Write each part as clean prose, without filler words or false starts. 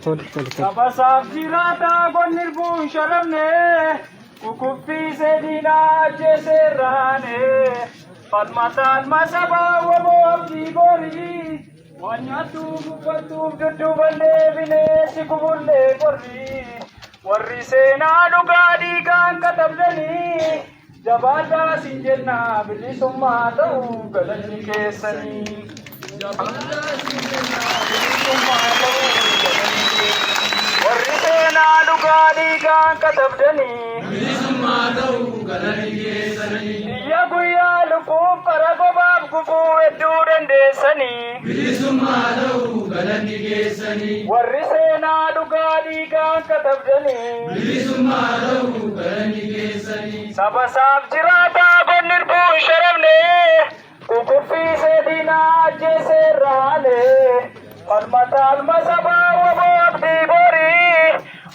Sabasaaf jiraata gonirbuun sharamne kukuffise diinaa jeserraane falmataan masabaa wabooftii gorii wanyaatuuf uffattuuf dudduuban deebinee si kubullee qorrii warri seenaa dhugaa dhiigaan katabdanii jabaadhaa siin jennaa bilisummaa ta'uu galanni keessanii. Warri seenaa dhugaa dhiigaan katabdanii bilisummaa ta'uu galanni keessanii. Biyya guyyaa lubbuuf qara gobaaf gufuu hedduu dandeessanii bilisummaa ta'uu galanni keessanii. Warri seenaa dhugaa dhiigaan katabdanii bilisummaa ta'uu galanni keessanii. Sabasaaf jiraataa gonirbuun sharamne kukuffise diinaa jeserraane falmataan masabaa wabooftii borii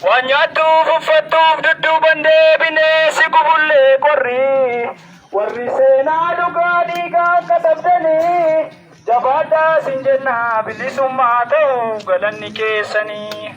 wanyaatuuf uffattuuf dudduuban deebinee si kubullee qorrii warri seenaa dhugaa dhiigaan katabdanii jabaadhaa siin jennaa bilisummaa ta'uu galanni keessanii.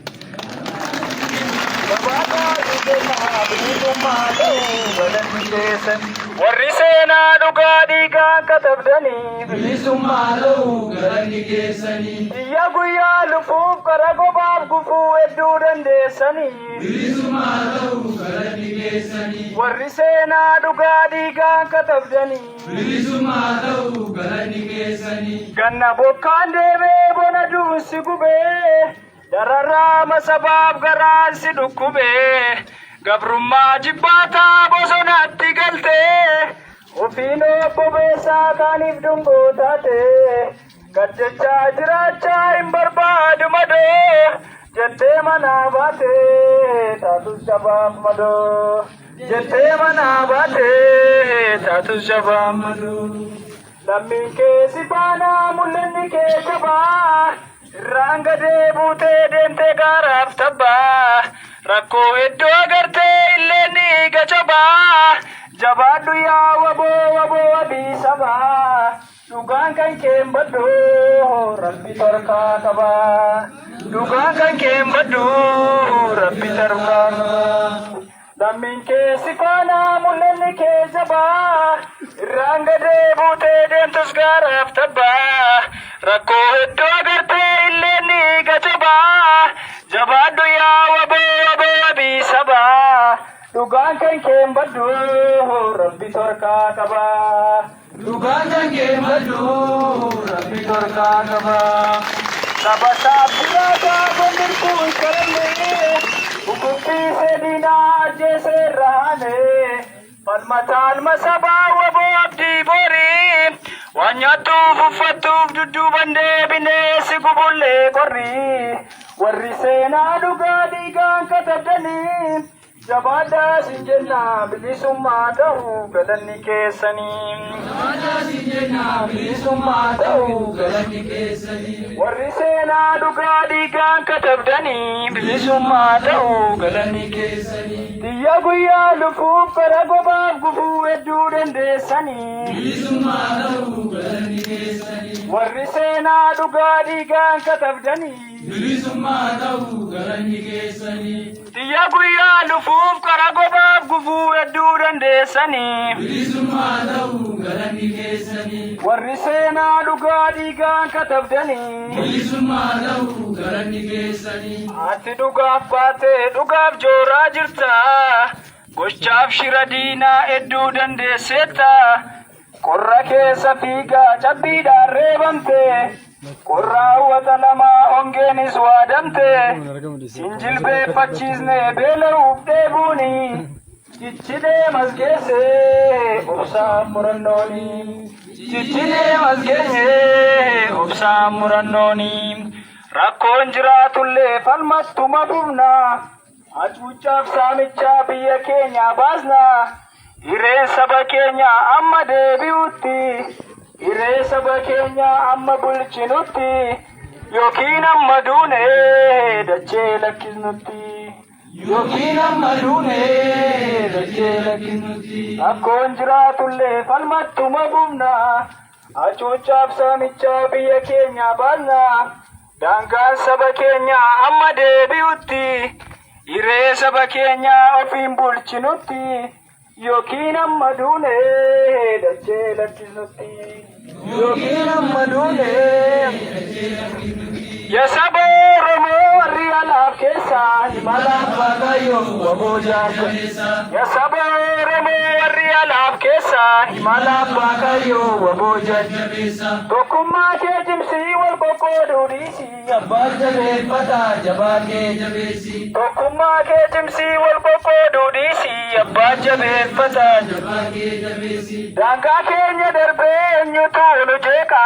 Warri seenaa dhugaa dhiigaan katabdanii bilisummaa ta'uu galanni keessanii. Biyya guyyaa lubbuuf qara gobaaf gufuu hedduu dandeessanii bilisummaa ta'uu galanni keessanii. Warri seenaa dhugaa dhiigaan katabdanii bilisummaa ta'uu galanni keessanii. Ganna bokkaan deemee bona duunsi gubee dararraa masabaaf garaan si dhukkubee gabrummaa jibbaataa bosonatti galtee ofiin obbo beessaa kaaniif dungoo taatee gaddachaa jiraachaa hin barbaadu madoo jettee manaa baatee taatus jabaaf madoo jettee manaa baatee taatus jabaaf madoo. Lammiin kee si baanaa mul'inni kee jabaa irraan gadee buutee deemtee gaaraaf tabbaa rakkoo hedduu agartee illee ni gacabaa jabaadhu yaa waboo waboo abii sabaa dhugaan kan keen baddu rabbi tarkaa qabaa dhugaan kan keen baddu rabbi tarkaa qabaa. Lammiin kee si faanaa mul'inni kee jabaa irraan gadee buutee deemtus gaaraaf tabbaa rakkoo hedduu agartee illee ni gacabaa jabaadhu yaa waboo waboo abii sabaa dhugaan kan keen baddu rabbi tarkaa qabaa dhugaan kan keen baddu rabbi tarkaa qabaa. Sabasaaf jiraataa gonirbuun sharamne kukuffise diinaa jeserraane falmataan masabaa wabooftii borii wanyaatuuf uffattuuf dudduuban deebinee si kubullee qorrii warri seenaa dhugaa dhiigaan katabdanii jabaadhaa siin jennaa bilisummaa ta'uu galanni keessanii. Bilisummaa ta'uu galanni keessanii. Warri seenaa dhugaa dhiigaan katabdanii bilisummaa ta'uu galanni keessanii. Biyya guyyaa lubbuuf qara gobaaf gufuu hedduu dandeessanii bilisummaa ta'uu galanni keessanii. Warri seenaa dhugaa dhiigaan katabdanii bilisummaa ta'uu galanni keessanii. Biyya guyyaa lubbuuf qara gobaaf gufuu hedduu dandeessanii bilisummaa ta'uu galanni keessanii. Warri seenaa dhugaa dhiigaan katabdanii bilisummaa ta'uu galanni keessanii. Ati dhugaaf baatee dhugaaf jooraa jirta gochaaf shira diinaa hedduu dandeesseetta qorra keessa fiigaa cabbiidhaan reebamte qorra hawwata lamaa ongeenis waadamte sinjilbeeffachiisne beela'uuf deebuuni cichidee masgeessee obsaan murannooni cichidee masgeenyee obsaan murannooni rakkoon jiraatullee falmattuma fufnaa hacuucaaf saamichaa biyya keenya baasnaa hireen saba keenya amma deebi'utti hiree saba keenya amma bulchinutti yookiin amma duunee dachee lakkisnutti yookiin amma duunee dachee lakkisnutti rakkoon jiraatullee falmattuma fufnaa hacuucaaf saamichaa biyya keenya baasnaa Daangaan saba keenya amma deebi'utti, hiree saba keenya ofiin bulchinutti, yookiin amma duune dachee lakkisutti. Yookiin amma duune yaa saba Oromoo warri alaaf keessaa himalaaf Waaqayyoon waboo jaarsa. Yaa saba Oromoo warri alaaf keessaa himalaaf Waaqayyoon waboo jaarsa. Tokkummaa kee cimsii wal qoqqooduu dhiisii abbaa jabeeffata jabaa kee jabeessi. Tokkummaa kee cimsii wal qoqqooduu dhiisii abbaa jabeeffata jabaa kee jabeessi. Daangaa keenya darbee eenyutu nu jeeqa.